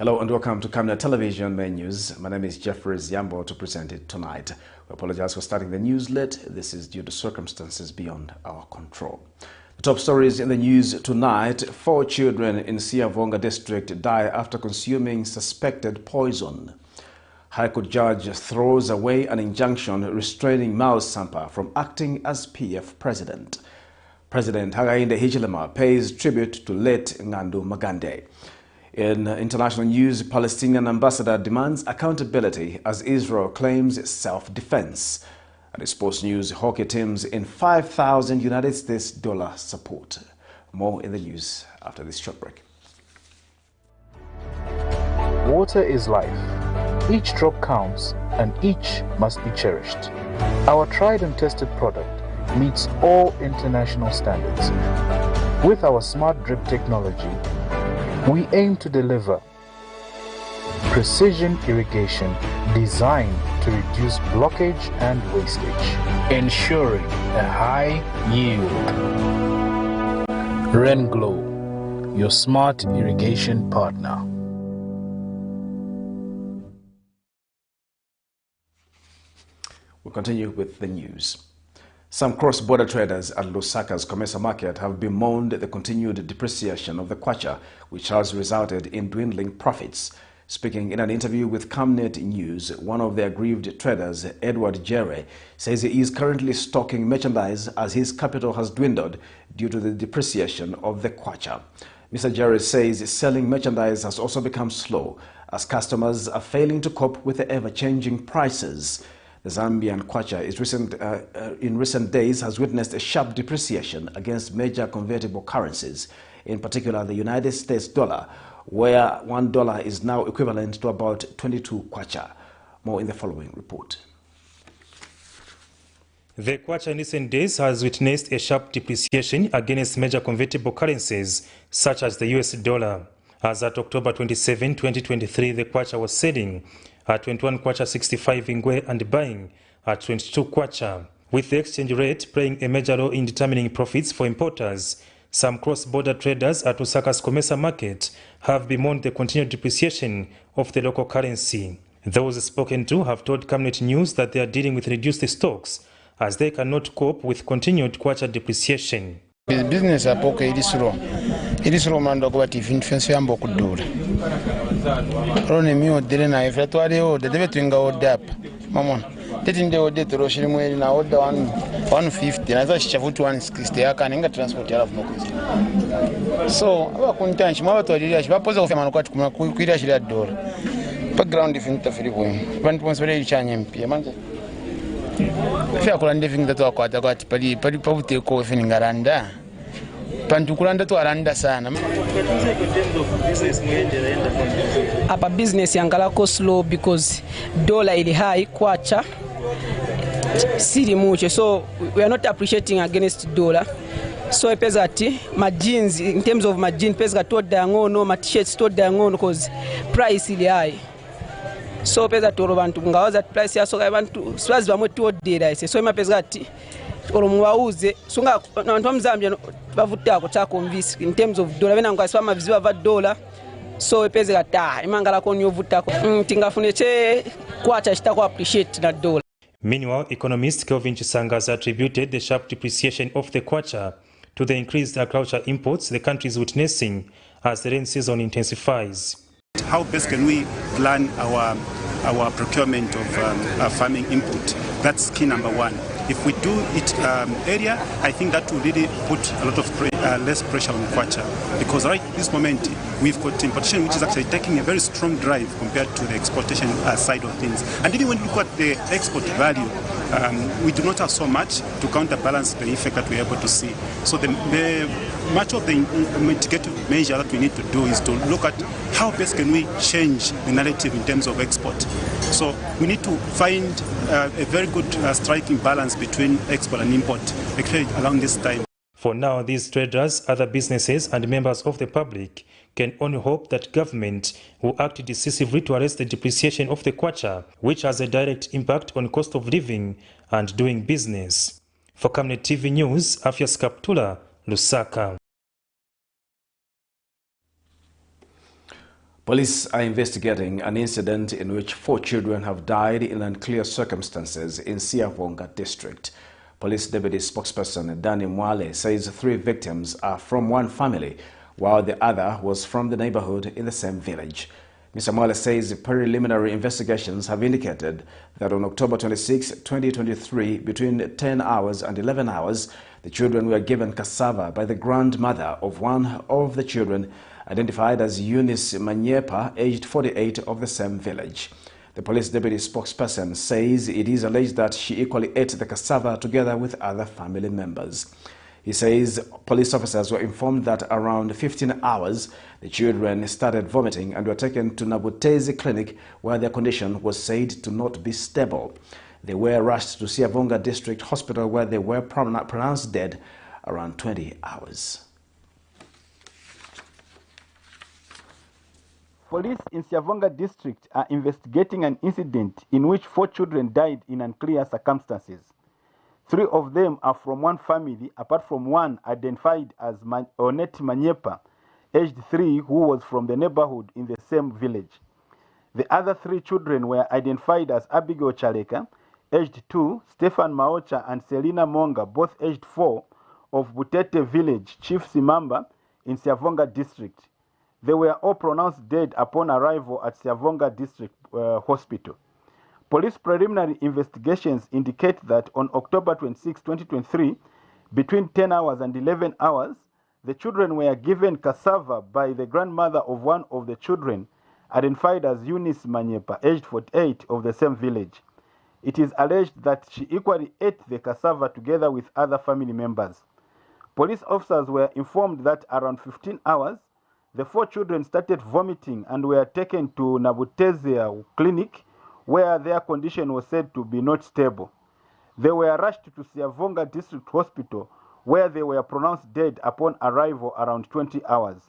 Hello and welcome to Camnet Television Main News. My name is Jeffrey Ziambo to present it tonight. We apologize for starting the news late. This is due to circumstances beyond our control. The top stories in the news tonight: 4 children in SIAVONGA district die after consuming suspected poison. High Court judge throws away an injunction restraining SAMPA from acting as PF president. President HAKAINDE HICHILEMA pays tribute to late Magande. In international news, Palestinian ambassador demands accountability as Israel claims self-defense. And in sports news, hockey teams in $5,000 United States support. More in the news after this short break. Water is life. Each drop counts and each must be cherished. Our tried and tested product meets all international standards. With our smart drip technology, we aim to deliver precision irrigation designed to reduce blockage and wastage, ensuring a high yield. Renglow, your smart irrigation partner. We'll continue with the news. Some cross-border traders at Lusaka's commercial market have bemoaned the continued depreciation of the kwacha, which has resulted in dwindling profits. Speaking in an interview with Camnet News, one of the aggrieved traders, Edward Jere, says he is currently stocking merchandise as his capital has dwindled due to the depreciation of the kwacha. Mr. Jere says selling merchandise has also become slow as customers are failing to cope with the ever-changing prices. The Zambian kwacha in recent days has witnessed a sharp depreciation against major convertible currencies, in particular the United States dollar, where $1 is now equivalent to about 22 kwacha. More in the following report. The kwacha in recent days has witnessed a sharp depreciation against major convertible currencies such as the US dollar. As at October 27, 2023, the kwacha was selling at 21 kwacha 65 ingwe and buying at 22 kwacha. With the exchange rate playing a major role in determining profits for importers, some cross-border traders at Osaka's commercial market have bemoaned the continued depreciation of the local currency. Those spoken to have told Camnet News that they are dealing with reduced stocks as they cannot cope with continued kwacha depreciation. Business apoka iri slow mando kwa defense yambo kudura rone mi odere na ifeto ade o debe twinga odap mamon tetinde ode to roshiri mweli na oda 150 na za shichafutu 160 yakaninga transport yala funokuzi so aba kuntanchi maba to adi bapoza kufema nokwati kuira shira dollar background ifinta filipo bantu ponsole ichanye mpia manje fya kulande finga to akwata kwati pali pabute ko finingaranda pantukulanda to aranda sana apa business yangalako slow because dollar ili high kwacha siri muche, so we are not appreciating against dollar. So pesa ati margins in terms of margin pesa to dangono ma t-shirts to dangono cause price ili high. So pesa to abantu ngawaza price ya soka abantu swazi bamwe to data ise so ima pesa ati olomuwauze sunga abantu bamzambia bavutako cha convince in terms of dollar bena ngwaswa maviziwa va dollar so pesa kata imangala ko nyovutako tingafune che kwacha chitako appreciate na dollar. Meanwhile, economist Kelvin Chisanga has attributed the sharp depreciation of the kwacha to the increased agricultural imports the country is witnessing as the rain season intensifies. How best can we plan our procurement of farming input? That's key number one. If we do it area, I think that will really put a lot of less pressure on kwacha, because right this moment we've got importation which is actually taking a very strong drive compared to the exportation side of things. And even when you look at the export value, we do not have so much to counterbalance the effect that we're able to see. So much of the mitigative measure that we need to do is to look at how best can we change the narrative in terms of export. So we need to find a very good striking balance between export and import around this time. For now, these traders, other businesses and members of the public can only hope that government will act decisively to arrest the depreciation of the kwacha, which has a direct impact on cost of living and doing business. For Camnet TV News, Afias Kaptula, Lusaka. Police are investigating an incident in which 4 children have died in unclear circumstances in SIAVONGA district. Police Deputy Spokesperson Danny Mwale says 3 victims are from one family, while the other was from the neighborhood in the same village. Mr. Mwale says preliminary investigations have indicated that on October 26, 2023, between 10 hours and 11 hours, the children were given cassava by the grandmother of one of the children, identified as Eunice Manyepa, aged 48, of the same village. The police deputy spokesperson says it is alleged that she equally ate the cassava together with other family members. He says police officers were informed that around 15 hours, the children started vomiting and were taken to Nabutezi Clinic, where their condition was said to not be stable. They were rushed to SIAVONGA District Hospital, where they were pronounced dead around 20 hours. Police in SIAVONGA District are investigating an incident in which 4 children died in unclear circumstances. 3 of them are from one family, apart from one identified as Onet Manyepa, aged 3, who was from the neighborhood in the same village. The other 3 children were identified as Abigail Chaleka, aged 2, Stefan Maocha and Selina Monga, both aged 4, of Butete village, Chief Simamba, in SIAVONGA District. They were all pronounced dead upon arrival at SIAVONGA District Hospital. Police preliminary investigations indicate that on October 26, 2023, between 10 hours and 11 hours, the children were given cassava by the grandmother of one of the children, identified as Eunice Manyepa, aged 48, of the same village. It is alleged that she equally ate the cassava together with other family members. Police officers were informed that around 15 hours, the 4 children started vomiting and were taken to Nabutezi Clinic, where their condition was said to be not stable. They were rushed to SIAVONGA District Hospital, where they were pronounced dead upon arrival around 20 hours.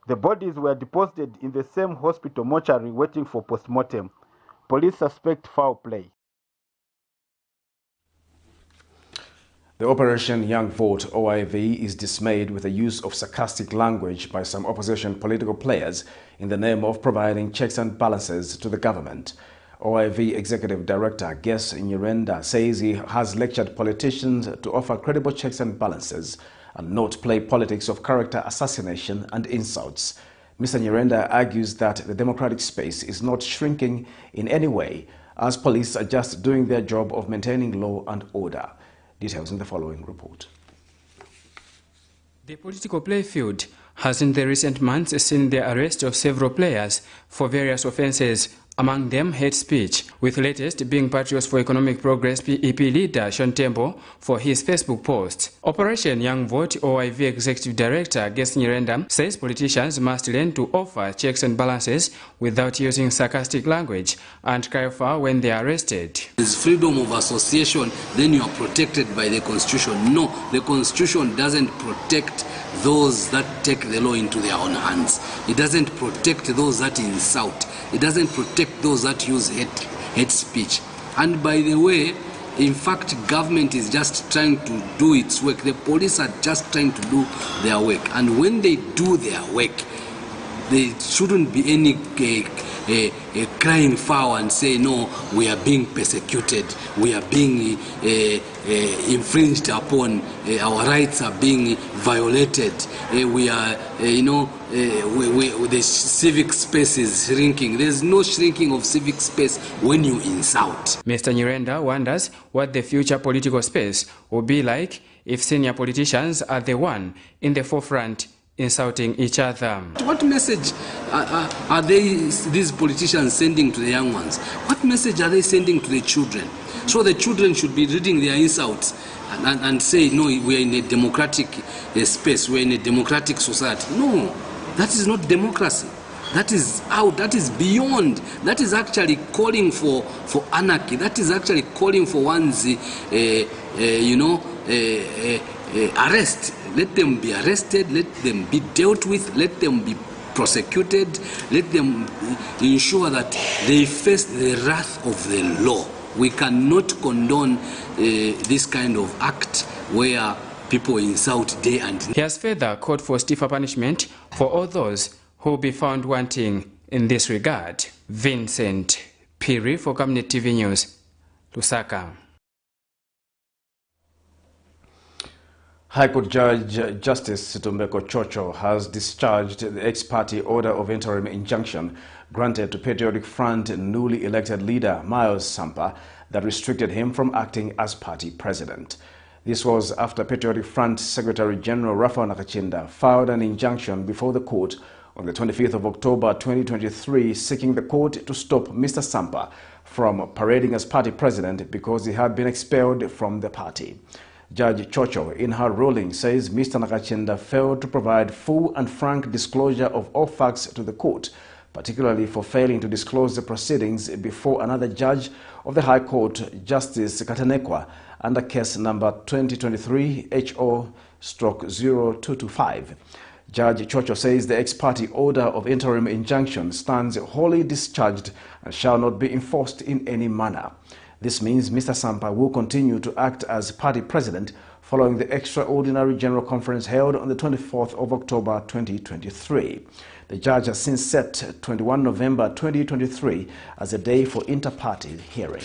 The bodies were deposited in the same hospital mortuary waiting for postmortem. Police suspect foul play. The Operation Young Vote, OIV, is dismayed with the use of sarcastic language by some opposition political players in the name of providing checks and balances to the government. OIV Executive Director Ges Nyirenda says he has lectured politicians to offer credible checks and balances and not play politics of character assassination and insults. Mr. Nyirenda argues that the democratic space is not shrinking in any way, as police are just doing their job of maintaining law and order. Details in the following report. The political playfield has in the recent months seen the arrest of several players for various offences, among them hate speech, with latest being Patriots for Economic Progress PEP leader Sean Tembo for his Facebook post. Operation Young Vote OIV Executive Director Ges Nyirenda says politicians must learn to offer checks and balances without using sarcastic language and clarify when they are arrested. There's freedom of association, then you are protected by the Constitution. No, the Constitution doesn't protect those that take the law into their own hands. It doesn't protect those that insult. It doesn't protect those that use hate speech. And by the way, in fact, government is just trying to do its work. The police are just trying to do their work. And when they do their work, there shouldn't be any crying foul and say, no, we are being persecuted, we are being infringed upon, our rights are being violated, we are, the civic space is shrinking. There's no shrinking of civic space when you insult. Mr. Nyirenda wonders what the future political space will be like if senior politicians are the one in the forefront insulting each other. What message are these politicians sending to the young ones? What message are they sending to the children? So the children should be reading their insults and say, no, we are in a democratic space, we are in a democratic society. No, that is not democracy. That is out, that is beyond, that is actually calling for anarchy, that is actually calling for one's, arrest. Let them be arrested, let them be dealt with, let them be prosecuted, let them ensure that they face the wrath of the law. We cannot condone this kind of act where people insult day and night. He has further called for stiffer punishment for all those who will be found wanting in this regard. Vincent Piri for Camnet TV News, Lusaka. High Court Judge Justice Tumbeko Chocho has discharged the ex-party order of interim injunction granted to Patriotic Front newly elected leader Miles Sampa that restricted him from acting as party president. This was after Patriotic Front Secretary General Rafael Nakachinda filed an injunction before the court on the 25th of October 2023 seeking the court to stop Mr. Sampa from parading as party president because he had been expelled from the party. Judge Chocho, in her ruling, says Mr. Nakachinda failed to provide full and frank disclosure of all facts to the court, particularly for failing to disclose the proceedings before another judge of the High Court, Justice Katanekwa, under case number 2023 HO/0225. Judge Chocho says the ex-party order of interim injunction stands wholly discharged and shall not be enforced in any manner. This means Mr. Sampa will continue to act as party president following the extraordinary general conference held on the 24th of October 2023. The judge has since set 21 November 2023 as a day for inter-party hearing.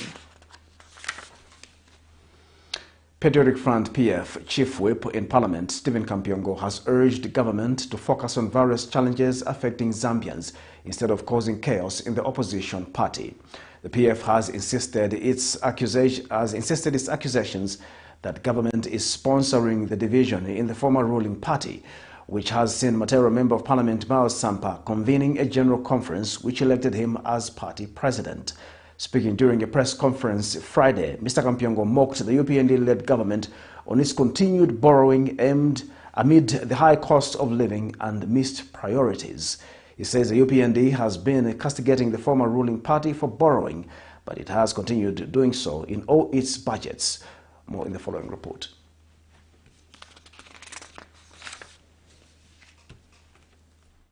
Patriotic Front PF Chief Whip in Parliament, Stephen Kampiongo, has urged government to focus on various challenges affecting Zambians instead of causing chaos in the opposition party. The PF has insisted its accusations that government is sponsoring the division in the former ruling party, which has seen Matero Member of Parliament Miles Sampa convening a general conference which elected him as party president. Speaking during a press conference Friday, Mr. Kampiongo mocked the UPND-led government on its continued borrowing aimed amid the high cost of living and missed priorities. He says the UPND has been castigating the former ruling party for borrowing, but it has continued doing so in all its budgets. More in the following report.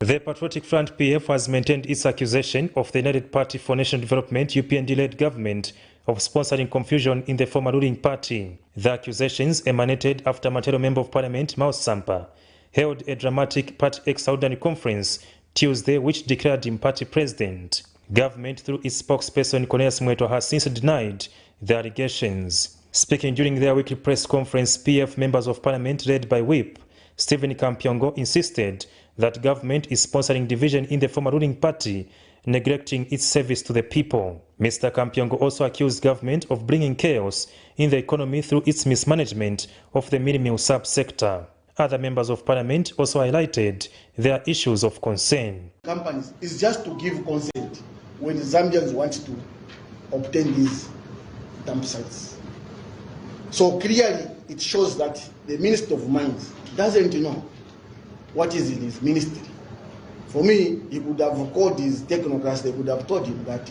The Patriotic Front PF has maintained its accusation of the United Party for National Development UPND-led government of sponsoring confusion in the former ruling party. The accusations emanated after Matero Member of Parliament Miles Sampa held a dramatic party extraordinary conference Tuesday which declared him party president. Government, through its spokesperson Cornelius Mweto, has since denied the allegations. Speaking during their weekly press conference, PF members of Parliament led by Whip Stephen Kampiongo insisted that government is sponsoring division in the former ruling party, neglecting its service to the people. Mr. Kampiongo also accused government of bringing chaos in the economy through its mismanagement of the mini-meal subsector. Other members of Parliament also highlighted their issues of concern. Companies is just to give consent when Zambians want to obtain these dump sites. So clearly it shows that the Minister of Mines doesn't know what is in his ministry. For me, he could have called these technocrats, they could have told him that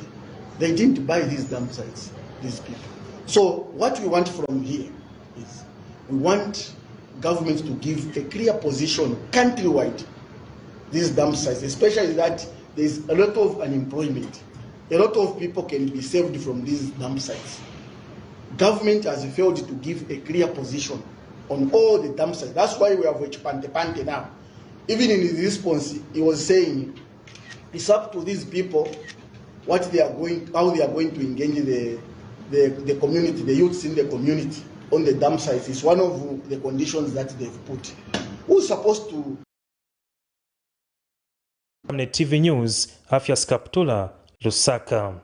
they didn't buy these dump sites, these people. So what we want from here is we want government to give a clear position countrywide, these dump sites, especially that there is a lot of unemployment. A lot of people can be saved from these dump sites. Government has failed to give a clear position on all the dump sites. That's why we have Pante now. Even in his response, he was saying it's up to these people what they are going, how they are going to engage the community, the youths in the community on the dump sites. Is one of the conditions that they've put. Who's supposed to? Camnet TV News, Afias Kaptula, Lusaka.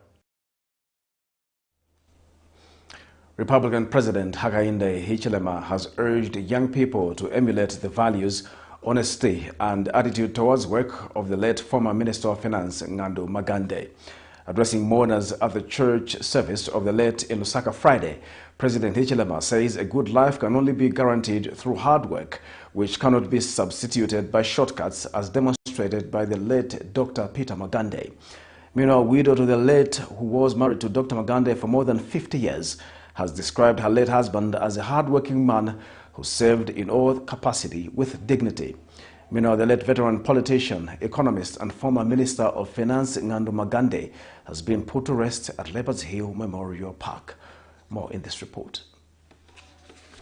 Republican President HAKAINDE HICHILEMA has urged young people to emulate the values, honesty and attitude towards work of the late former Minister of Finance Ngandu Magande. Addressing mourners at the church service of the late in Lusaka Friday, President Hichilema says a good life can only be guaranteed through hard work, which cannot be substituted by shortcuts as demonstrated by the late Dr. Peter Magande. Meanwhile, widow to the late, who was married to Dr. Magande for more than 50 years, has described her late husband as a hard-working man who served in all capacity with dignity. Meanwhile, the late veteran politician, economist and former Minister of Finance Ngandu Magande has been put to rest at Leopards Hill Memorial Park. More in this report.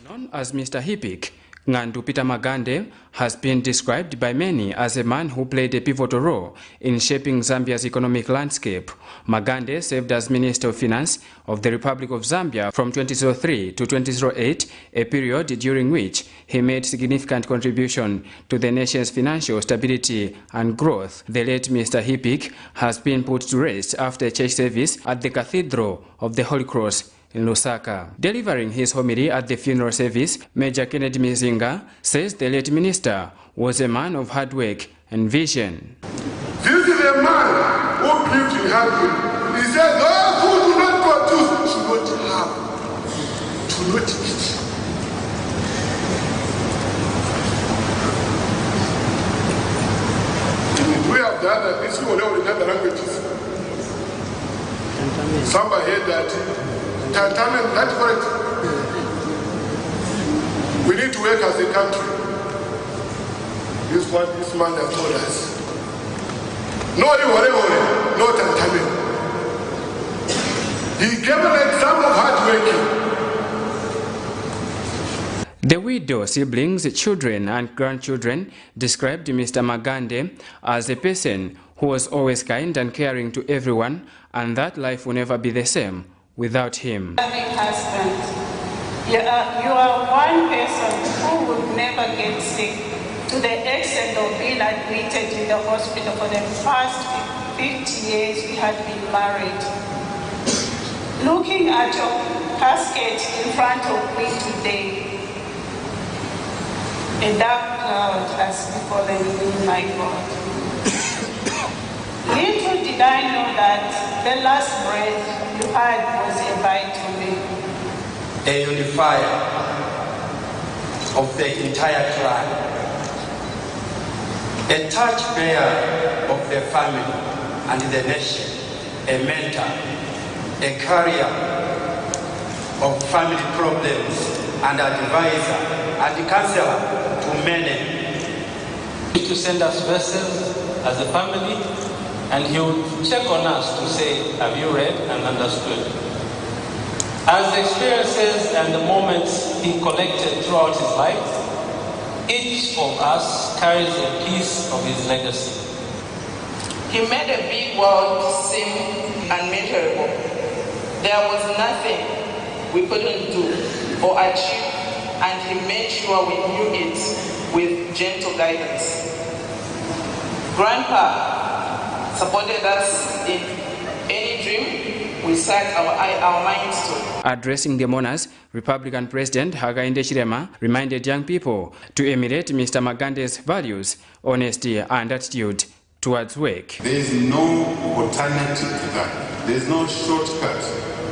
Known as Mr. Hipik, Ngandu Peter Magande has been described by many as a man who played a pivotal role in shaping Zambia's economic landscape. Magande served as Minister of Finance of the Republic of Zambia from 2003 to 2008, a period during which he made significant contribution to the nation's financial stability and growth. The late Mr. Hipik has been put to rest after a church service at the Cathedral of the Holy Cross in Lusaka. Delivering his homily at the funeral service, Major Kennedy Mizinga says the late minister was a man of hard work and vision. This is a man who believed in hard work. He said, those who do not produce should not have, do not eat. We have done that. This will know the other languages. Somebody heard that. That's correct. We need to work as a country. This is what this man has told us. No, no tantamen. He gave an example of hard working. The widow, siblings, children and grandchildren described Mr. Magande as a person who was always kind and caring to everyone, and that life will never be the same without him. Husband, you are one person who would never get sick to the extent of being admitted in the hospital for the past 50 years we had been married. Looking at your casket in front of me today, a dark cloud has befallen me, my God. Little did I know that the last breath you had was a bite to me. A unifier of the entire clan, a torchbearer of the family and the nation, a mentor, a carrier of family problems, and advisor and counselor to many. To send us verses as a family, and he would check on us to say, have you read and understood? As the experiences and the moments he collected throughout his life, each of us carries a piece of his legacy. He made a big world seem unmeasurable. There was nothing we couldn't do or achieve, and he made sure we knew it with gentle guidance. Grandpa supported us in any dream we set our minds to. Addressing the mourners, Republican President HAKAINDE HICHILEMA reminded young people to emulate Mr. Magande's values, honesty and attitude towards work. There is no alternative to that. There is no shortcut.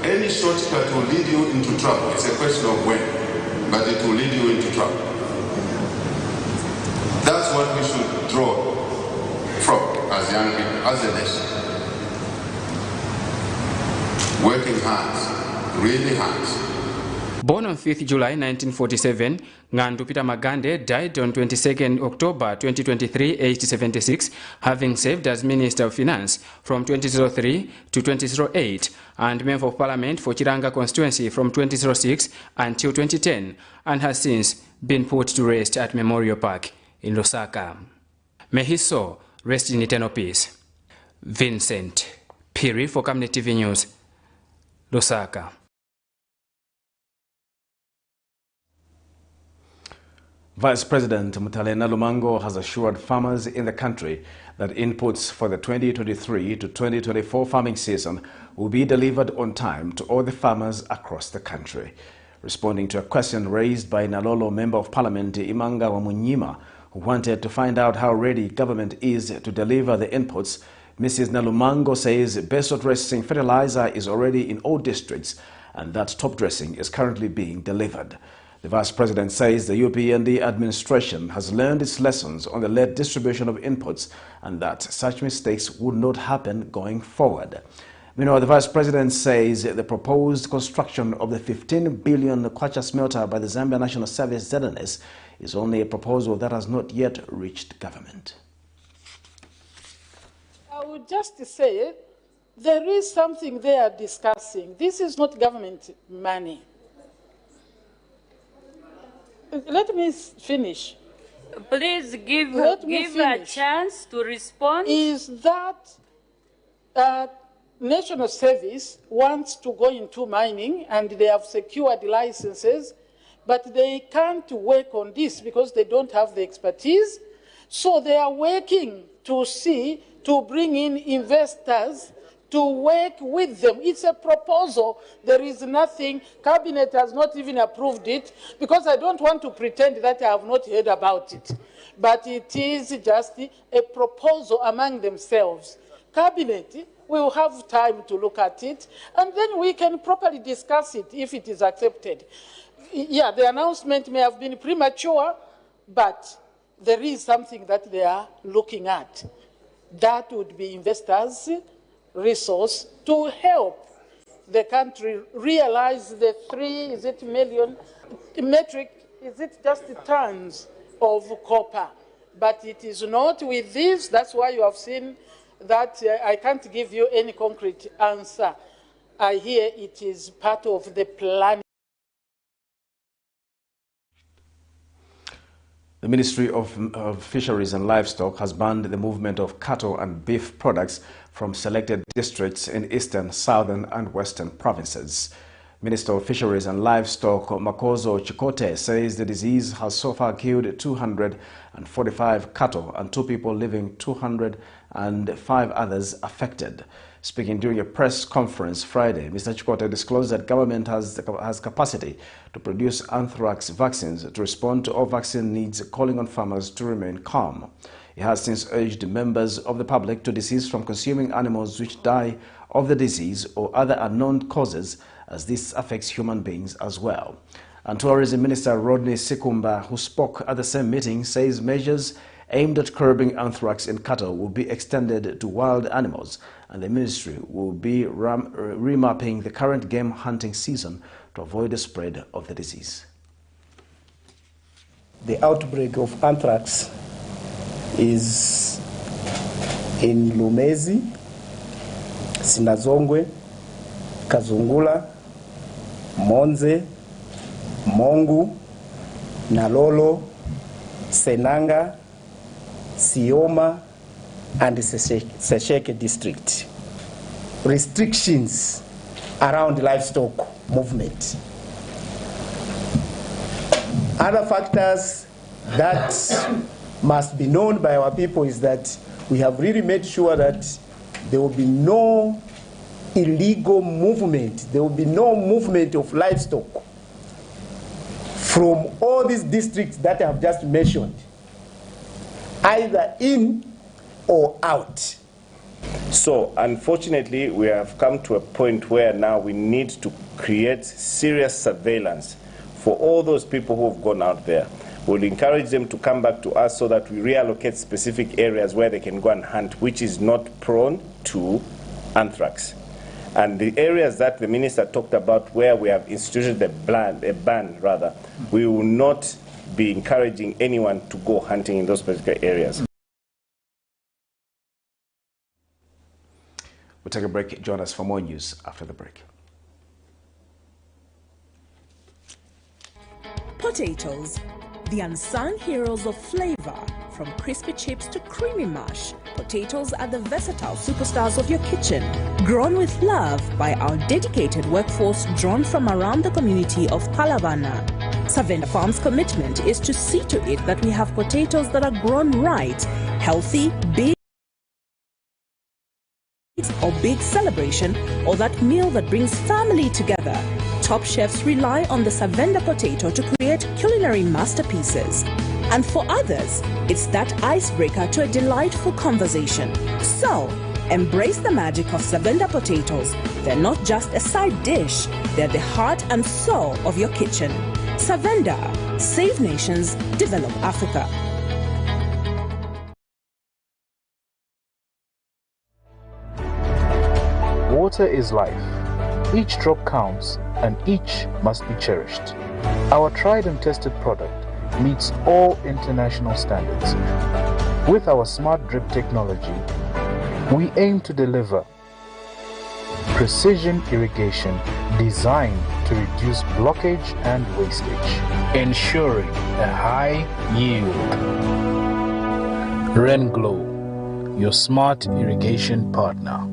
Any shortcut will lead you into trouble. It's a question of when, but it will lead you into trouble. That's what we should draw from as young people, as a nation. Working hard, really hard. Born on 5th July 1947, Ngandu Peter Magande died on 22nd October 2023, aged 76, having served as Minister of Finance from 2003 to 2008 and Member of Parliament for Chiranga constituency from 2006 until 2010, and has since been put to rest at Memorial Park in Lusaka. May his soul rest in eternal peace. Vincent Piri for Camnet TV News, Lusaka. Vice President Mutale Nalumango has assured farmers in the country that inputs for the 2023 to 2024 farming season will be delivered on time to all the farmers across the country. Responding to a question raised by Nalolo Member of Parliament Imanga Wamunyima, who wanted to find out how ready government is to deliver the inputs, Mrs. Nalumango says base-oil dressing fertilizer is already in all districts and that top dressing is currently being delivered. The Vice President says the UPND administration has learned its lessons on the late distribution of inputs and that such mistakes would not happen going forward. Meanwhile, the Vice President says the proposed construction of the 15 billion kwacha smelter by the Zambia National Service ZNS is only a proposal that has not yet reached government. I would just say there is something they are discussing. This is not government money. let me finish. Please give a chance to respond. Is that National Service wants to go into mining and they have secured licenses, but they can't work on this because they don't have the expertise. So they are working to bring in investors to work with them. It's a proposal. There is nothing. Cabinet has not even approved it because I don't want to pretend that I have not heard about it. But it is just a proposal among themselves. Cabinet will have time to look at it, and then we can properly discuss it if it is accepted. Yeah, the announcement may have been premature, but there is something that they are looking at. That would be investors' resource to help the country realize the 3 million metric, is it just tons of copper? But it is not with this. That's why you have seen that I can't give you any concrete answer. I hear it is part of the plan. The Ministry of Fisheries and Livestock has banned the movement of cattle and beef products from selected districts in eastern, southern and western provinces. Minister of Fisheries and Livestock Makozo Chikote says the disease has so far killed 245 cattle and 2 people, leaving 205 others affected. Speaking during a press conference Friday, Mr. Chikote disclosed that government has capacity to produce anthrax vaccines to respond to all vaccine needs, calling on farmers to remain calm. He has since urged members of the public to desist from consuming animals which die of the disease or other unknown causes, as this affects human beings as well. And Tourism Minister Rodney, who spoke at the same meeting, says measures aimed at curbing anthrax in cattle will be extended to wild animals, and the ministry will be remapping the current game hunting season to avoid the spread of the disease. The outbreak of anthrax is in Lumezi, Sinazongwe, Kazungula, Monze, Mongu, Nalolo, Senanga, Sioma, and the Sesheke district. Restrictions around livestock movement. Other factors that must be known by our people is that we have really made sure that there will be no illegal movement, there will be no movement of livestock from all these districts that I have just mentioned, either in or out. So unfortunately, we have come to a point where now we need to create serious surveillance for all those people who have gone out there. We'll encourage them to come back to us so that we reallocate specific areas where they can go and hunt, which is not prone to anthrax. And the areas that the minister talked about where we have instituted a ban, we will not be encouraging anyone to go hunting in those particular areas. We'll take a break. Join us for more news after the break. Potatoes, the unsung heroes of flavor. From crispy chips to creamy mash, potatoes are the versatile superstars of your kitchen. Grown with love by our dedicated workforce drawn from around the community of Palavana. Savenda Farm's commitment is to see to it that we have potatoes that are grown right, healthy, big or big celebration, or that meal that brings family together. Top chefs rely on the Savenda potato to create culinary masterpieces. And for others, it's that icebreaker to a delightful conversation. So, embrace the magic of Savenda potatoes. They're not just a side dish, they're the heart and soul of your kitchen. Savenda, save nations, develop Africa. Water is life. Each drop counts, and each must be cherished. Our tried and tested product meets all international standards. With our smart drip technology, we aim to deliver precision irrigation designed to to reduce blockage and wastage, ensuring a high yield. RenGlow, your smart irrigation partner.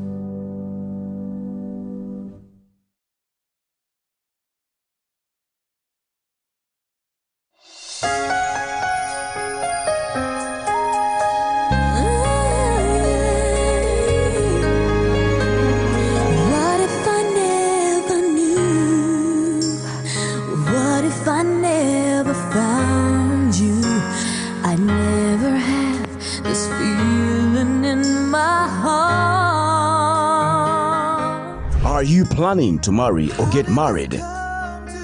Are you planning to marry or get married?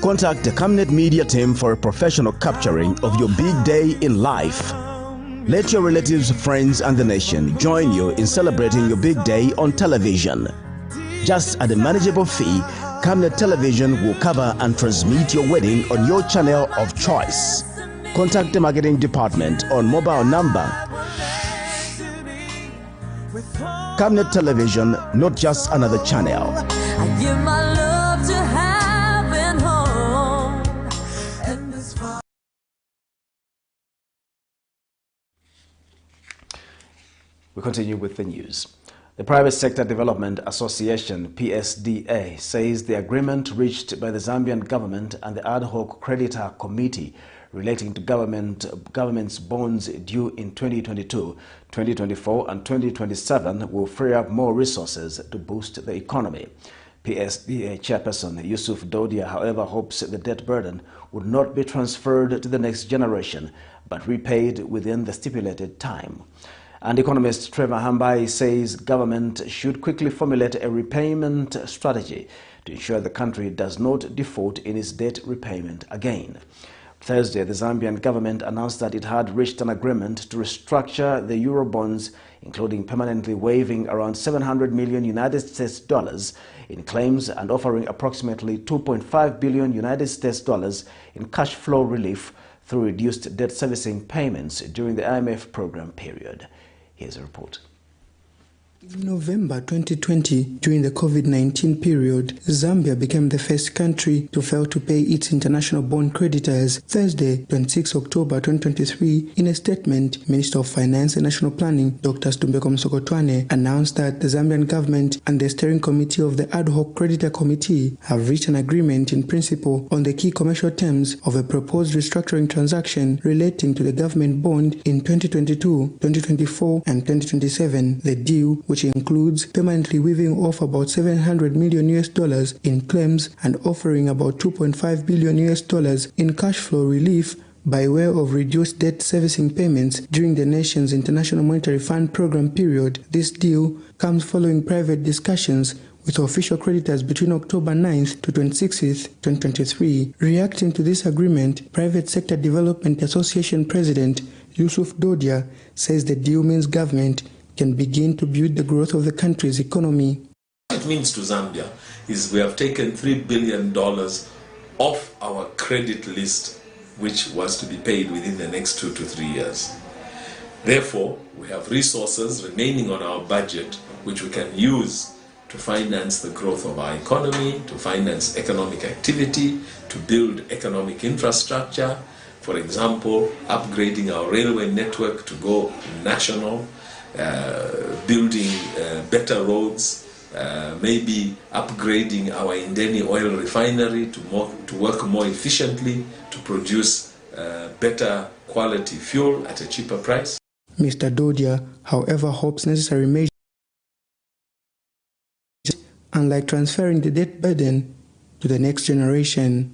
Contact the Camnet media team for a professional capturing of your big day in life. Let your relatives, friends and the nation join you in celebrating your big day on television. Just at a manageable fee, Camnet Television will cover and transmit your wedding on your channel of choice. Contact the marketing department on mobile number. Camnet Television, not just another channel. I give my love to having home. We continue with the news. The Private Sector Development Association, PSDA, says the agreement reached by the Zambian government and the Ad Hoc Creditor Committee relating to government's bonds due in 2022, 2024 and 2027 will free up more resources to boost the economy. PSDA chairperson Yusuf Dodia, however, hopes the debt burden would not be transferred to the next generation, but repaid within the stipulated time. And economist Trevor Hambai says government should quickly formulate a repayment strategy to ensure the country does not default in its debt repayment again. Thursday, the Zambian government announced that it had reached an agreement to restructure the Eurobonds, including permanently waiving around $700 million in claims and offering approximately $2.5 billion in cash flow relief through reduced debt servicing payments during the IMF program period. Here's a report. In November 2020, during the COVID-19 period, Zambia became the first country to fail to pay its international bond creditors. Thursday, 26 October 2023, in a statement, Minister of Finance and National Planning, Dr. Stumbeko Msokotwane, announced that the Zambian government and the steering committee of the Ad Hoc Creditor Committee have reached an agreement in principle on the key commercial terms of a proposed restructuring transaction relating to the government bond in 2022, 2024 and 2027. The deal, which includes permanently waiving off about $700 million in claims and offering about $2.5 billion in cash flow relief by way of reduced debt servicing payments during the nation's International Monetary Fund program period. This deal comes following private discussions with official creditors between October 9th to 26th, 2023. Reacting to this agreement, Private Sector Development Association President Yusuf Dodia says the deal means government can begin to build the growth of the country's economy. What it means to Zambia is we have taken $3 billion off our credit list, which was to be paid within the next 2 to 3 years. Therefore, we have resources remaining on our budget, which we can use to finance the growth of our economy, to finance economic activity, to build economic infrastructure. For example, upgrading our railway network to go national, building better roads, maybe upgrading our Indeni oil refinery to work more efficiently, to produce better quality fuel at a cheaper price. Mr. Dodia, however, hopes necessary measures, unlike transferring the debt burden to the next generation.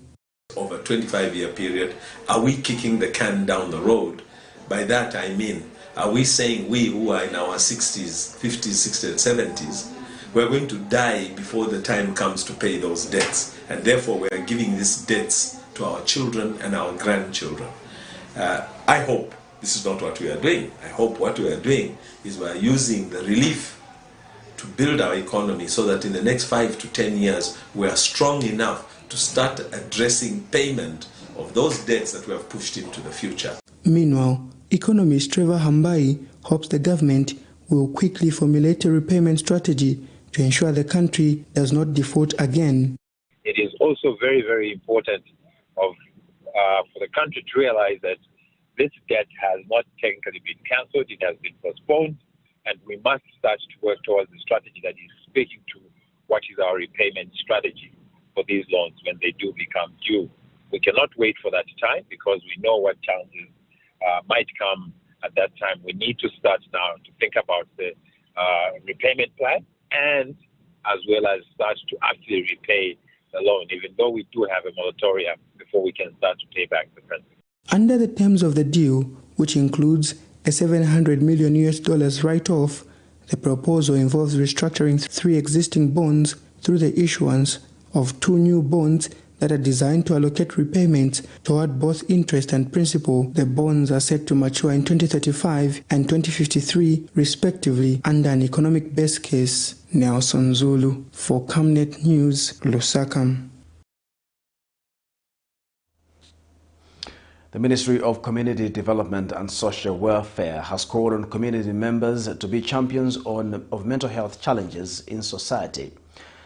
Over a 25-year period, are we kicking the can down the road? By that I mean, are we saying we who are in our 60s, 50s, 60s, and 70s, we're going to die before the time comes to pay those debts, and therefore we are giving these debts to our children and our grandchildren? I hope this is not what we are doing. I hope what we are doing is we are using the relief to build our economy so that in the next 5 to 10 years we are strong enough to start addressing payment of those debts that we have pushed into the future. Meanwhile, economist Trevor Hambai hopes the government will quickly formulate a repayment strategy to ensure the country does not default again. It is also very, very important for the country to realize that this debt has not technically been cancelled, it has been postponed, and we must start to work towards the strategy that is speaking to what is our repayment strategy for these loans when they do become due. We cannot wait for that time because we know what challenges might come at that time. We need to start now to think about the repayment plan and as well as start to actually repay the loan, even though we do have a moratorium before we can start to pay back the principal. Under the terms of the deal, which includes a $700 million write-off, the proposal involves restructuring 3 existing bonds through the issuance of 2 new bonds that are designed to allocate repayments toward both interest and principal. The bonds are set to mature in 2035 and 2053, respectively, under an economic base case. Nelson Zulu for Camnet News, Lusaka. The Ministry of Community Development and Social Welfare has called on community members to be champions of mental health challenges in society.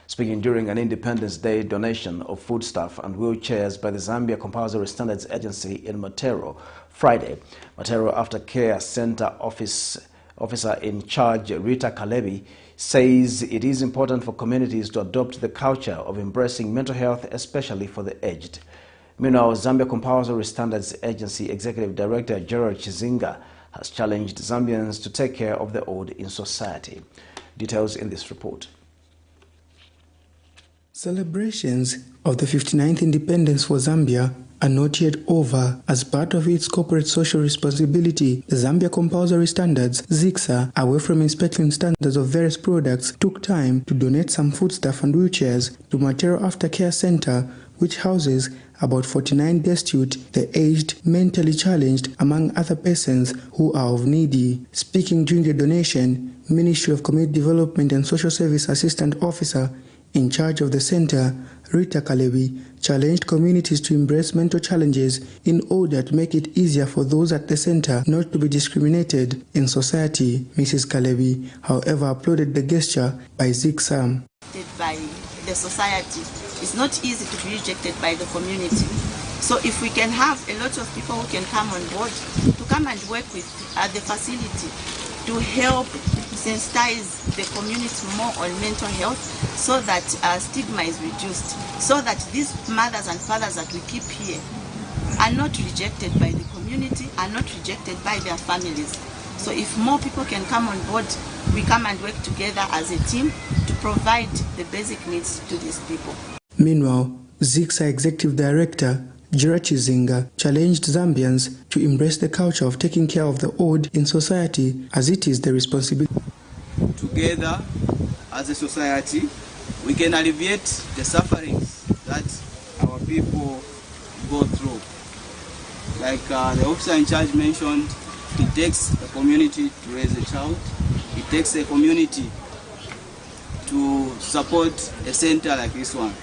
Speaking during an Independence Day donation of foodstuff and wheelchairs by the Zambia Compulsory Standards Agency in Matero Friday, Matero Aftercare Center Officer in charge Rita Kalebi says it is important for communities to adopt the culture of embracing mental health, especially for the aged. Meanwhile, Zambia Compulsory Standards Agency Executive Director Gerald Chizinga has challenged Zambians to take care of the old in society. Details in this report. Celebrations of the 59th independence for Zambia are not yet over. As part of its corporate social responsibility, the Zambia Compulsory Standards, Zixa, away from inspecting standards of various products, took time to donate some foodstuff and wheelchairs to Matero Aftercare Center, which houses about 49 destitute, the aged, mentally challenged, among other persons who are of needy. Speaking during the donation, Ministry of Community Development and Social Service Assistant Officer in charge of the center, Rita Kalebi, challenged communities to embrace mental challenges in order to make it easier for those at the center not to be discriminated in society. Mrs. Kalebi, however, applauded the gesture by Zixa. By the society, it's not easy to be rejected by the community. So if we can have a lot of people who can come on board to come and work with at the facility to help sensitize the community more on mental health so that stigma is reduced, so that these mothers and fathers that we keep here are not rejected by the community, are not rejected by their families. So if more people can come on board, we come and work together as a team to provide the basic needs to these people. Meanwhile, Zixa Executive Director Gerald Chizinga challenged Zambians to embrace the culture of taking care of the old in society, as it is the responsibility. Together, as a society, we can alleviate the sufferings that our people go through. Like the officer in charge mentioned, it takes a community to raise a child. It takes a community to support a center like this one.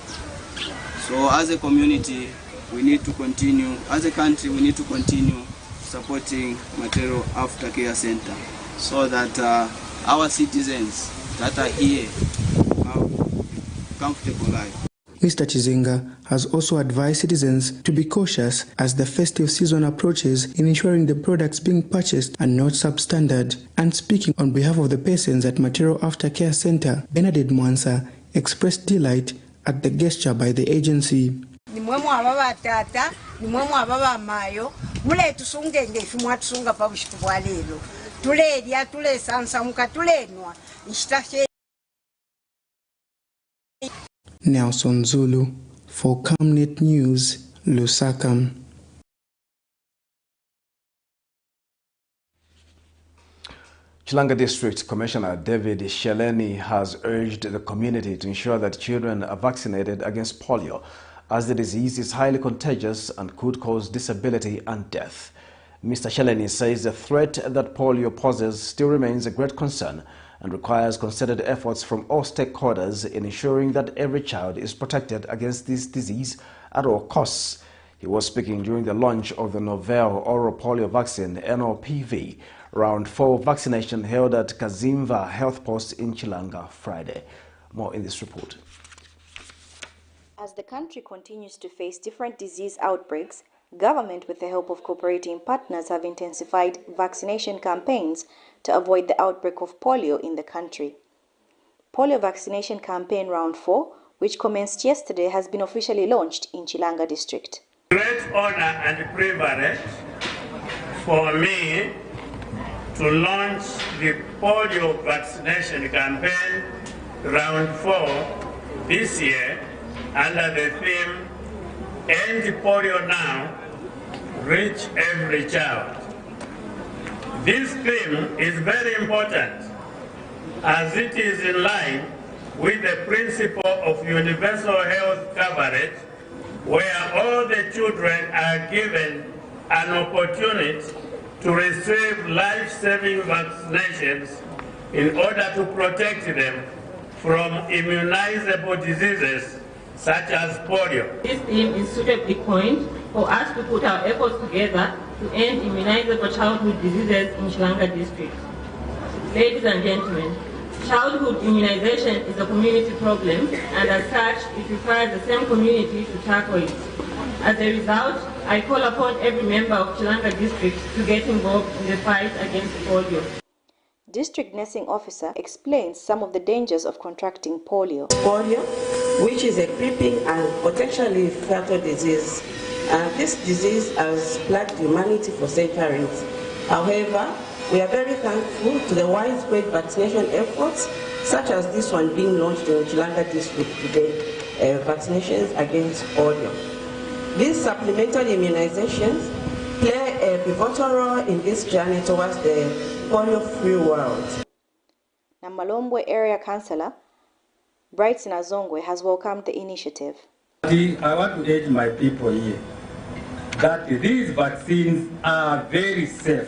So as a community, we need to continue, as a country, we need to continue supporting Matero Aftercare Center so that our citizens that are here have a comfortable life. Mr. Chizinga has also advised citizens to be cautious as the festive season approaches in ensuring the products being purchased are not substandard. And speaking on behalf of the persons at Matero Aftercare Center, Bernadette Mwansa expressed delight at the gesture by the agency. Nimwemu ababa tata, nimwemu ababa mayo, mule tusunge ngefu mwatusunga pa bushiku bwa lelo. Tuledia, tule sansamuka, tulenwa. Ishtashe. Nelson Zulu for Camnet News, Lusaka. Chilanga District Commissioner David Sheleni has urged the community to ensure that children are vaccinated against polio, as the disease is highly contagious and could cause disability and death. Mr. Sheleni says the threat that polio poses still remains a great concern and requires concerted efforts from all stakeholders in ensuring that every child is protected against this disease at all costs. He was speaking during the launch of the novel oral polio vaccine, NOPV, round 4 vaccination held at Kazimva Health Post in Chilanga Friday. More in this report. As the country continues to face different disease outbreaks, government, with the help of cooperating partners, have intensified vaccination campaigns to avoid the outbreak of polio in the country. Polio vaccination campaign round 4, which commenced yesterday, has been officially launched in Chilanga district. Great honor and privilege for me to launch the polio vaccination campaign round 4 this year under the theme End Polio Now, Reach Every Child. This theme is very important as it is in line with the principle of universal health coverage, where all the children are given an opportunity to receive life-saving vaccinations in order to protect them from immunizable diseases such as polio. This theme is suitably coined for us to put our efforts together to end immunizable childhood diseases in Chilanga district. Ladies and gentlemen, childhood immunization is a community problem, and as such, it requires the same community to tackle it. As a result, I call upon every member of Chilanga district to get involved in the fight against polio. District Nursing Officer explains some of the dangers of contracting polio. Polio, which is a creeping and potentially fatal disease. This disease has plagued humanity for centuries. However, we are very thankful to the widespread vaccination efforts, such as this one being launched in Chilanga district today, vaccinations against polio. These supplementary immunizations play a pivotal role in this journey towards the polio-free world. Namalombwe Area Councillor Brighton Azongwe has welcomed the initiative. I want to urge my people here that these vaccines are very safe.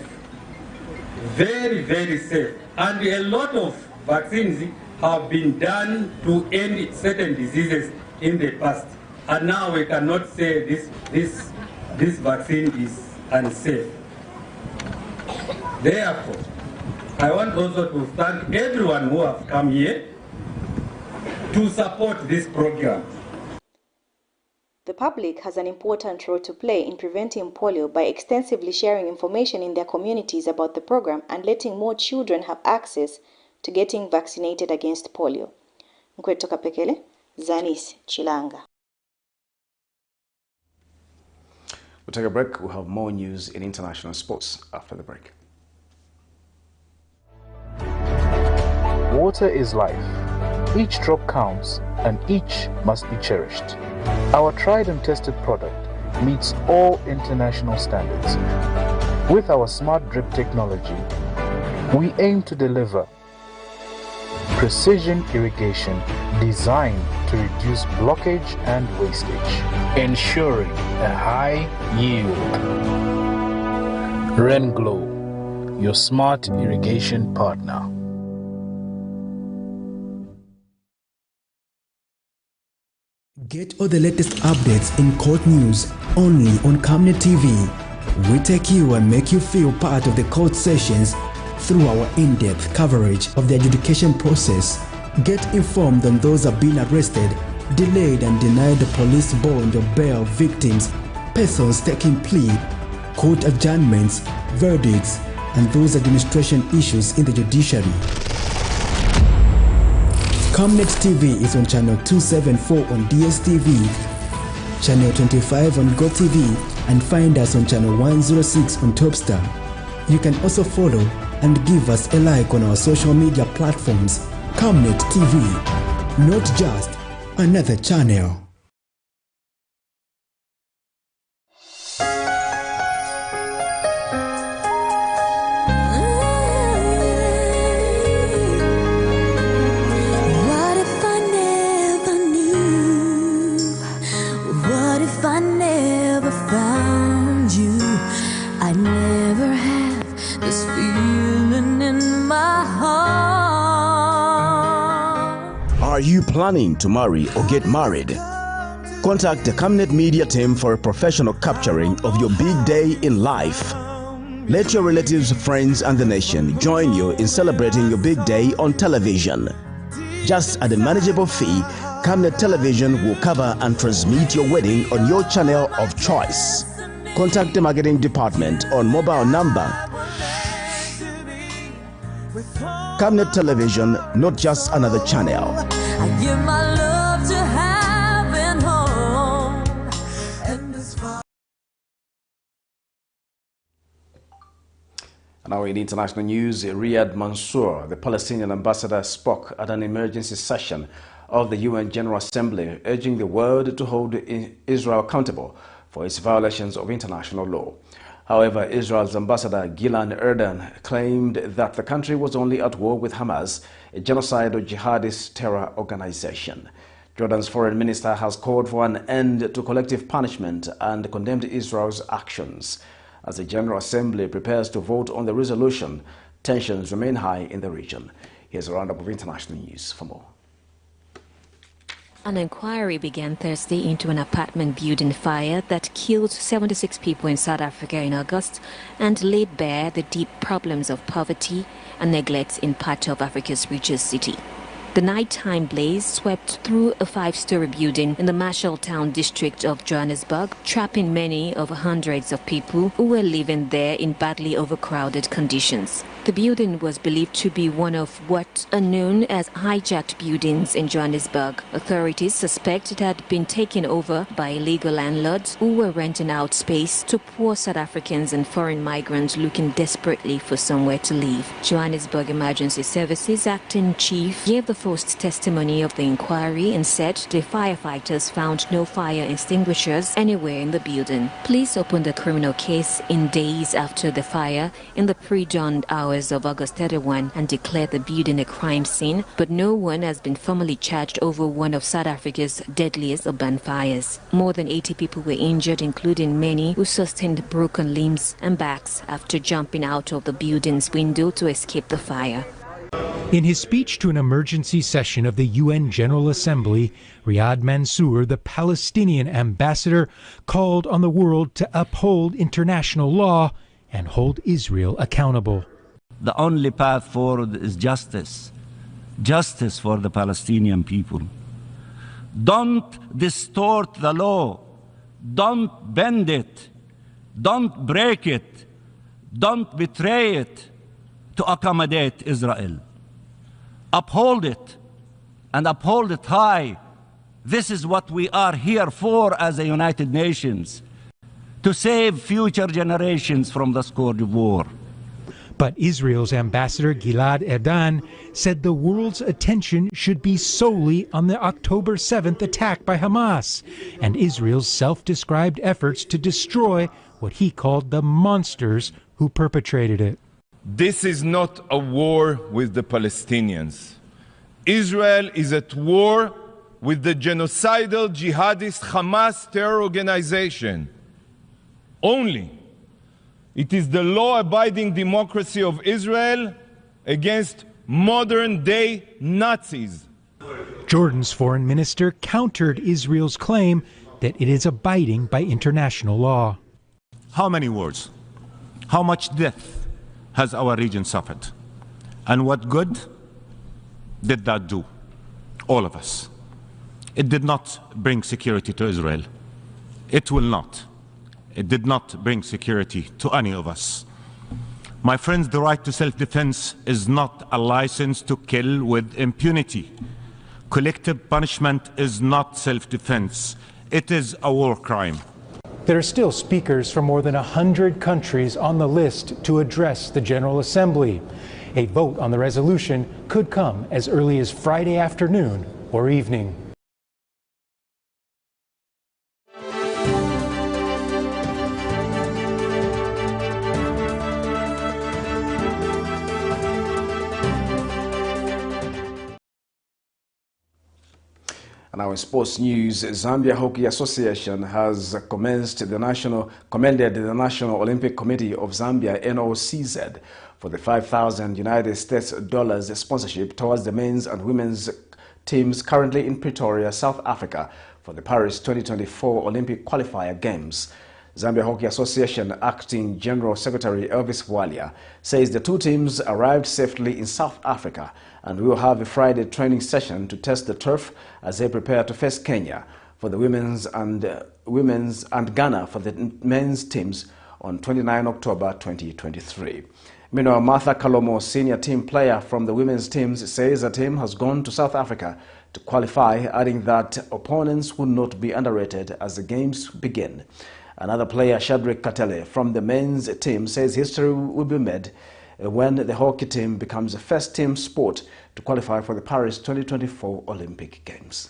Very, very safe. And a lot of vaccines have been done to end certain diseases in the past. And now we cannot say this vaccine is unsafe. Therefore, I want also to thank everyone who have come here to support this program. The public has an important role to play in preventing polio by extensively sharing information in their communities about the program and letting more children have access to getting vaccinated against polio. Nkwetoka Pekele, Zanis, Chilanga. We'll take a break. We'll have more news in international sports after the break. Water is life. Each drop counts and each must be cherished. Our tried and tested product meets all international standards. With our smart drip technology, we aim to deliver precision irrigation designed to reduce blockage and wastage, ensuring a high yield. Renglow, your smart irrigation partner. Get all the latest updates in court news only on Camnet TV. We take you and make you feel part of the court sessions through our in-depth coverage of the adjudication process. Get informed on those that have been arrested, delayed and denied the police bond or bail victims, persons taking plea, court adjournments, verdicts, and those administration issues in the judiciary. Camnet TV is on channel 274 on DSTV, channel 25 on GoTV, and find us on channel 106 on Topstar. You can also follow and give us a like on our social media platforms. Camnet TV, not just another channel. Are you planning to marry or get married? Contact the Camnet Media team for a professional capturing of your big day in life. Let your relatives, friends, and the nation join you in celebrating your big day on television. Just at a manageable fee, Camnet Television will cover and transmit your wedding on your channel of choice. Contact the marketing department on mobile number. Camnet Television, not just another channel. I give my love to having home. Now in international news, Riyad Mansour, the Palestinian ambassador, spoke at an emergency session of the UN General Assembly, urging the world to hold Israel accountable for its violations of international law. However, Israel's ambassador Gilad Erdan claimed that the country was only at war with Hamas, a genocidal jihadist terror organization. Jordan's foreign minister has called for an end to collective punishment and condemned Israel's actions. As the General Assembly prepares to vote on the resolution, tensions remain high in the region. Here's a roundup of international news for more. An inquiry began Thursday into an apartment building fire that killed 76 people in South Africa in August and laid bare the deep problems of poverty and neglect in part of Africa's richest city. The nighttime blaze swept through a 5-story building in the Marshalltown district of Johannesburg, trapping many of hundreds of people who were living there in badly overcrowded conditions. The building was believed to be one of what are known as hijacked buildings in Johannesburg. Authorities suspect it had been taken over by illegal landlords who were renting out space to poor South Africans and foreign migrants looking desperately for somewhere to live. Johannesburg Emergency Services Acting Chief gave the first testimony of the inquiry and said the firefighters found no fire extinguishers anywhere in the building. Police opened a criminal case in days after the fire in the pre-dawn hours of August 31 and declared the building a crime scene, but no one has been formally charged over one of South Africa's deadliest urban fires. More than 80 people were injured, including many who sustained broken limbs and backs after jumping out of the building's window to escape the fire. In his speech to an emergency session of the UN General Assembly, Riyad Mansour, the Palestinian ambassador, called on the world to uphold international law and hold Israel accountable. The only path forward is justice. Justice for the Palestinian people. Don't distort the law. Don't bend it. Don't break it. Don't betray it to accommodate Israel. Uphold it, and uphold it high. This is what we are here for as a United Nations, to save future generations from the scourge of war. But Israel's ambassador Gilad Erdan said the world's attention should be solely on the October 7th attack by Hamas and Israel's self-described efforts to destroy what he called the monsters who perpetrated it. This is not a war with the Palestinians. Israel is at war with the genocidal jihadist Hamas terror organization. Only. It is the law-abiding democracy of Israel against modern-day Nazis. Jordan's foreign minister countered Israel's claim that it is abiding by international law. How many wars? How much death has our region suffered? And what good did that do? All of us. It did not bring security to Israel. It will not. It did not bring security to any of us. My friends, the right to self-defense is not a license to kill with impunity. Collective punishment is not self-defense. It is a war crime. There are still speakers from more than 100 countries on the list to address the General Assembly. A vote on the resolution could come as early as Friday afternoon or evening. And now in sports news, Zambia Hockey Association has commended the National Olympic Committee of Zambia, NOCZ, for the $5,000 United States dollars sponsorship towards the men's and women's teams currently in Pretoria, South Africa, for the Paris 2024 Olympic Qualifier Games. Zambia Hockey Association Acting General Secretary Elvis Walia says the two teams arrived safely in South Africa and will have a Friday training session to test the turf as they prepare to face Kenya for the women's and Ghana for the men's teams on 29 October 2023. Meanwhile, Martha Kalomo, senior team player from the women's teams, says the team has gone to South Africa to qualify, adding that opponents will not be underrated as the games begin. Another player, Shadrach Katele, from the men's team, says history will be made when the hockey team becomes the first team sport to qualify for the Paris 2024 Olympic Games.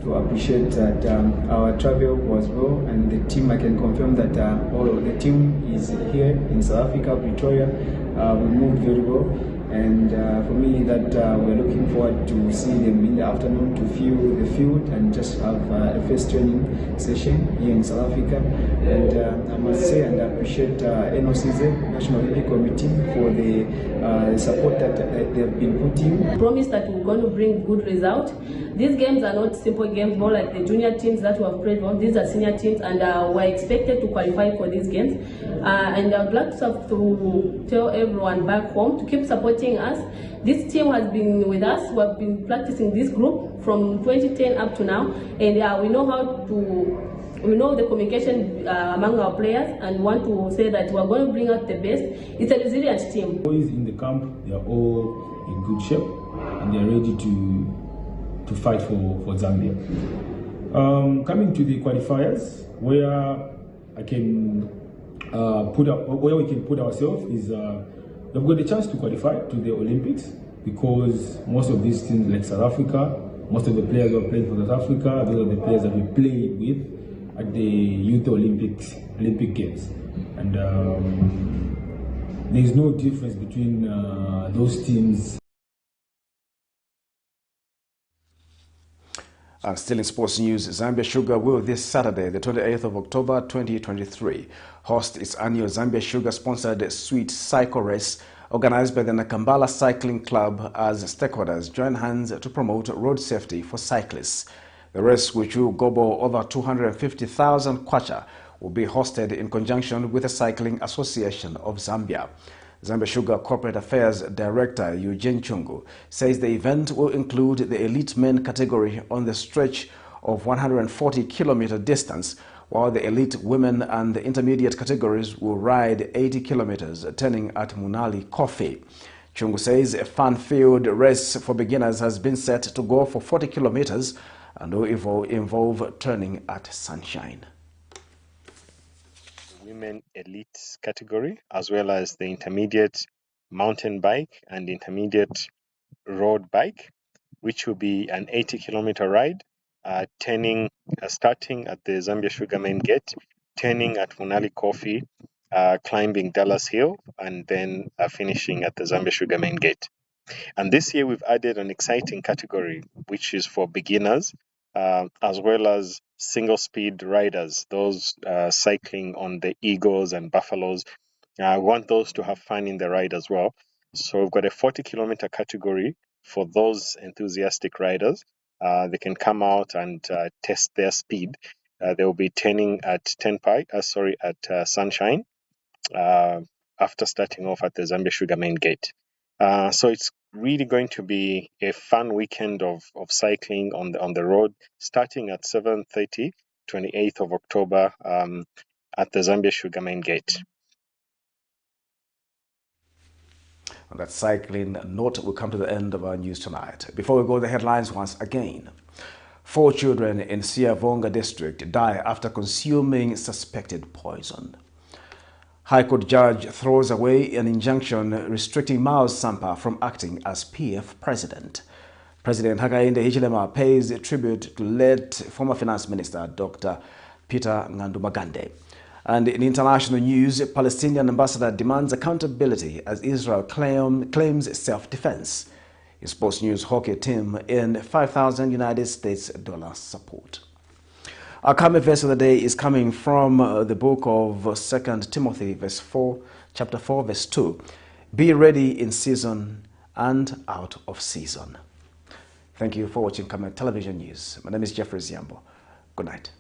To appreciate that our travel was well, and the team, I can confirm that all of the team is here in South Africa, Pretoria. We moved very well. And for me, that we're looking forward to see them in the afternoon to feel the field and just have a first training session here in South Africa. And I must say and appreciate NOCZ, National Olympic Committee, for the support that they've been putting. I promise that we're going to bring good results. These games are not simple games, more like the junior teams that we have played on. These are senior teams, and we're expected to qualify for these games. And I'd like to tell everyone back home to keep supporting us. This team has been with us. We have been practicing this group from 2010 up to now, and we know the communication among our players, and want to say that we're going to bring out the best. It's a resilient team. Boys in the camp, they are all in good shape, and they are ready to fight for Zambia. Coming to the qualifiers, where I can where we can put ourselves is we've got the chance to qualify to the Olympics, because most of these teams, like South Africa, most of the players who are playing for South Africa, those are the players that we play with at the Youth Olympic Games. And there's no difference between those teams. And still in sports news, Zambia Sugar will this Saturday, the 28th of October 2023, host its annual Zambia Sugar-sponsored Sweet Cycle Race organized by the Nakambala Cycling Club as stakeholders join hands to promote road safety for cyclists. The race, which will gobble over 250,000 kwacha, will be hosted in conjunction with the Cycling Association of Zambia. Zambia Sugar Corporate Affairs Director Eugene Chungu says the event will include the elite men category on the stretch of 140-kilometer distance, while the elite women and the intermediate categories will ride 80 kilometers, turning at Munali Coffee. Chungu says a fun-filled race for beginners has been set to go for 40 kilometers and will involve turning at Sunshine. Women elite category, as well as the intermediate mountain bike and intermediate road bike, which will be an 80-kilometer ride, starting at the Zambia Sugar main gate, turning at Munali Coffee, climbing Dallas Hill, and then finishing at the Zambia Sugar main gate. And this year we've added an exciting category, which is for beginners, as well as single speed riders, those cycling on the Eagles and Buffaloes. I want those to have fun in the ride as well. So we've got a 40-kilometer category for those enthusiastic riders. They can come out and test their speed. They'll be turning at Sunshine after starting off at the Zambia Sugar main gate. So it's really going to be a fun weekend of cycling on the road, starting at 7:30, 28th of October at the Zambia Sugar main gate. On that cycling note, we'll come to the end of our news tonight. Before we go, the headlines once again. 4 children in SIAVONGA district die after consuming suspected poison. High Court judge throws away an injunction restricting Mao's SAMPA from acting as PF president. President HAKAINDE HICHILEMA pays tribute to late former finance minister Dr. Peter Magande. And in international news, Palestinian ambassador demands accountability as Israel claims self-defense. In sports news, hockey team in 5,000 United States dollar support. Our comment verse of the day is coming from the book of 2 Timothy, chapter 4, verse 2. Be ready in season and out of season. Thank you for watching Camnet Television News. My name is Jeffrey Ziambo. Good night.